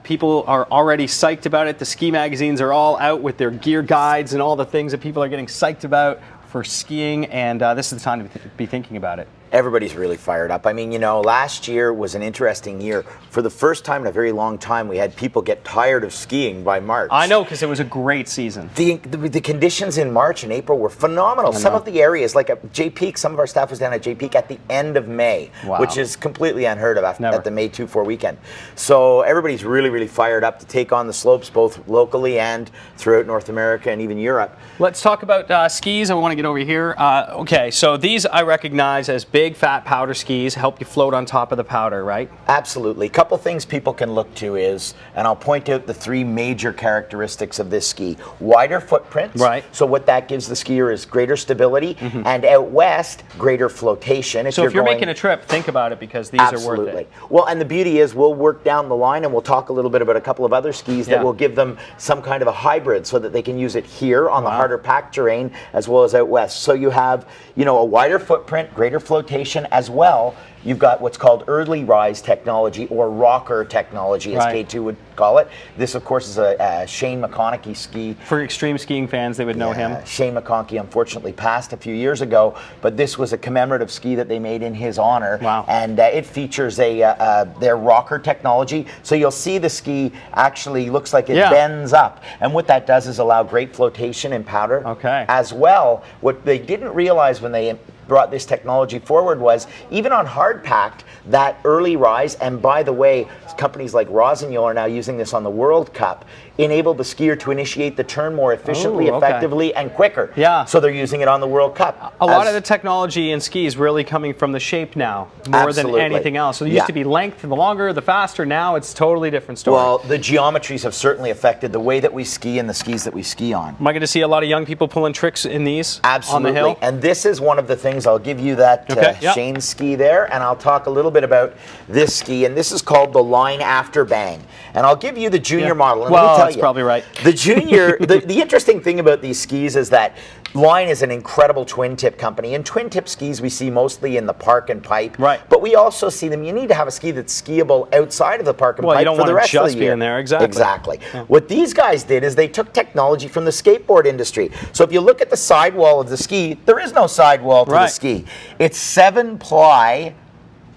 People are already psyched about it. The ski magazines are all out with their gear guides and all the things that people are getting psyched about for skiing, and this is the time to be thinking about it. Everybody's really fired up. I mean, you know, last year was an interesting year. For the first time in a very long time, we had people get tired of skiing by March. I know, because it was a great season. The conditions in March and April were phenomenal. Some of the areas, like at Jay Peak, some of our staff was down at Jay Peak at the end of May, which is completely unheard of at the May 2-4 weekend. So everybody's really, really fired up to take on the slopes, both locally and throughout North America and even Europe. Let's talk about skis. I want to get over here. Okay, so these I recognize as big fat powder skis, help you float on top of the powder, right? Absolutely. A couple things people can look to is, and I'll point out the three major characteristics of this ski. Wider footprints. Right. So what that gives the skier is greater stability, and out west, greater flotation. So if you're making a trip, think about it, because these are worth it. Well, and the beauty is we'll work down the line and we'll talk a little bit about a couple of other skis that will give them some kind of a hybrid so that they can use it here on the harder packed terrain as well as out west. So you have, you know, a wider footprint, greater flotation, as well. You've got what's called early rise technology, or rocker technology, as K2 would call it. This, of course, is a Shane Mcconkey ski. For extreme skiing fans, they would know him. Shane Mcconkey unfortunately passed a few years ago, but this was a commemorative ski that they made in his honor. Wow. And it features their rocker technology. So you'll see the ski actually looks like it bends up. And what that does is allow great flotation in powder. Okay. As well, what they didn't realize when they brought this technology forward was, even on hard packed, that early rise, and by the way, companies like Rossignol are now using this on the World Cup, enabled the skier to initiate the turn more efficiently, effectively, and quicker. Yeah. So they're using it on the World Cup. A lot of the technology in skis really coming from the shape now, more than anything else. So it used to be length, the longer, the faster. Now it's totally different story. Well, the geometries have certainly affected the way that we ski and the skis that we ski on. Am I going to see a lot of young people pulling tricks in these on the hill? And this is one of the things. I'll give you that Shane ski there, and I'll talk a little bit about this ski, and this is called the Line After Bang. And I'll give you the junior model. And well, that's probably right. The junior, the interesting thing about these skis is that Line is an incredible twin tip company. And twin tip skis we see mostly in the park and pipe. Right. But we also see them, you need to have a ski that's skiable outside of the park and pipe for the rest of the year. Be in there, exactly. Exactly. Yeah. What these guys did is they took technology from the skateboard industry. So if you look at the sidewall of the ski, there is no sidewall to the ski. It's 7-ply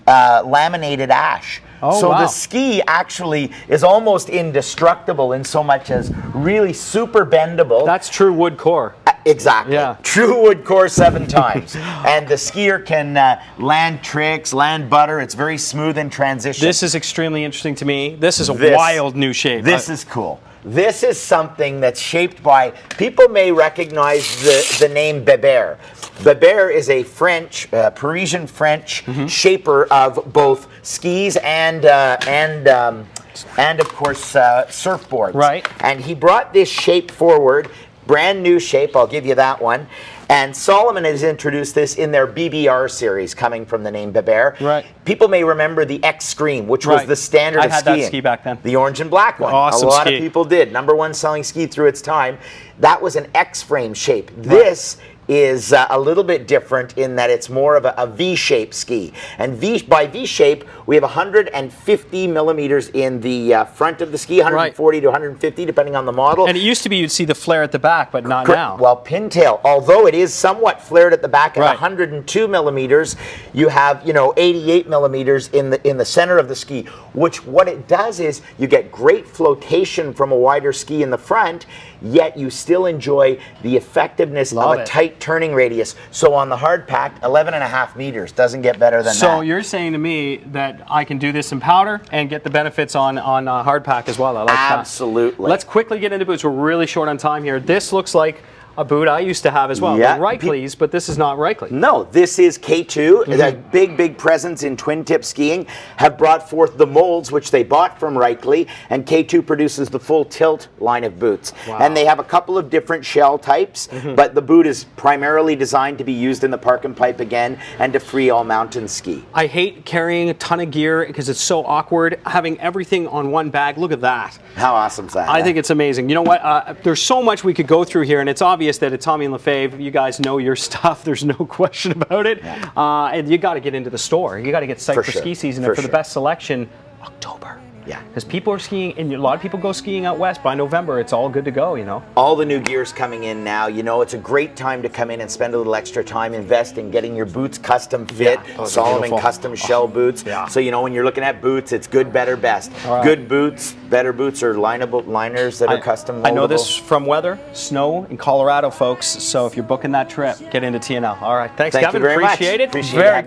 laminated ash. So the ski actually is almost indestructible in so much as really super bendable. That's true wood core. Exactly. Yeah. True wood core 7 times. And the skier can land tricks, land butter. It's very smooth in transition. This is extremely interesting to me. This is a wild new shape. This is cool. This is something that's shaped by, people may recognize the name Lefebvre. Lefebvre is a French, Parisian French shaper of both skis and of course surfboards. Right. And he brought this shape forward, brand new shape. I'll give you that one. And Solomon has introduced this in their BBR series, coming from the name Lefebvre. Right. People may remember the X-Scream, which was the standard of skiing. I had that ski back then. The orange and black one. Awesome A lot of people did. #1 selling ski through its time. That was an X-frame shape. This is a little bit different in that it's more of a V-shaped ski. And by V-shape, we have 150 millimeters in the front of the ski, 140 to 150, depending on the model. And it used to be you'd see the flare at the back, but not now. Well, pintail, although it is somewhat flared at the back at 102 millimeters, you have 88 millimeters in the center of the ski. Which what it does is you get great flotation from a wider ski in the front, yet you still enjoy the effectiveness of a tight turning radius. So on the hard packed, 11.5 meters. Doesn't get better than that. So you're saying to me that I can do this in powder and get the benefits on hard pack as well. I like that. Absolutely. Let's quickly get into boots. We're really short on time here. This looks like a boot I used to have as well. Yeah. Reichley's, but this is not Reichley. No, this is K2. A big presence in twin tip skiing. Have brought forth the molds, which they bought from Reichley, and K2 produces the full tilt line of boots. Wow. And they have a couple of different shell types, but the boot is primarily designed to be used in the park and pipe again, and to free all mountain ski. I hate carrying a ton of gear because it's so awkward. Having everything on one bag, look at that. How awesome is that? I think it's amazing. You know what? There's so much we could go through here, and it's obvious that at Tommy and Lefebvre, you guys know your stuff. There's no question about it. Yeah. And you got to get into the store. You got to get psyched for ski season. And for the best selection, October. Yeah. Because people are skiing, and a lot of people go skiing out west. By November, it's all good to go, you know. All the new gear's coming in now. You know, it's a great time to come in and spend a little extra time, invest in getting your boots custom fit. Yeah. Oh, Solomon beautiful. custom shell boots. Yeah. So, you know, when you're looking at boots, it's good, better, best. Right. Good boots, better boots are lineable liners that are custom moldable. I know this from weather, snow in Colorado, folks. So if you're booking that trip, get into TNL. All right. Thanks, Thank Kevin. you very much. Appreciate it. Appreciate Very it.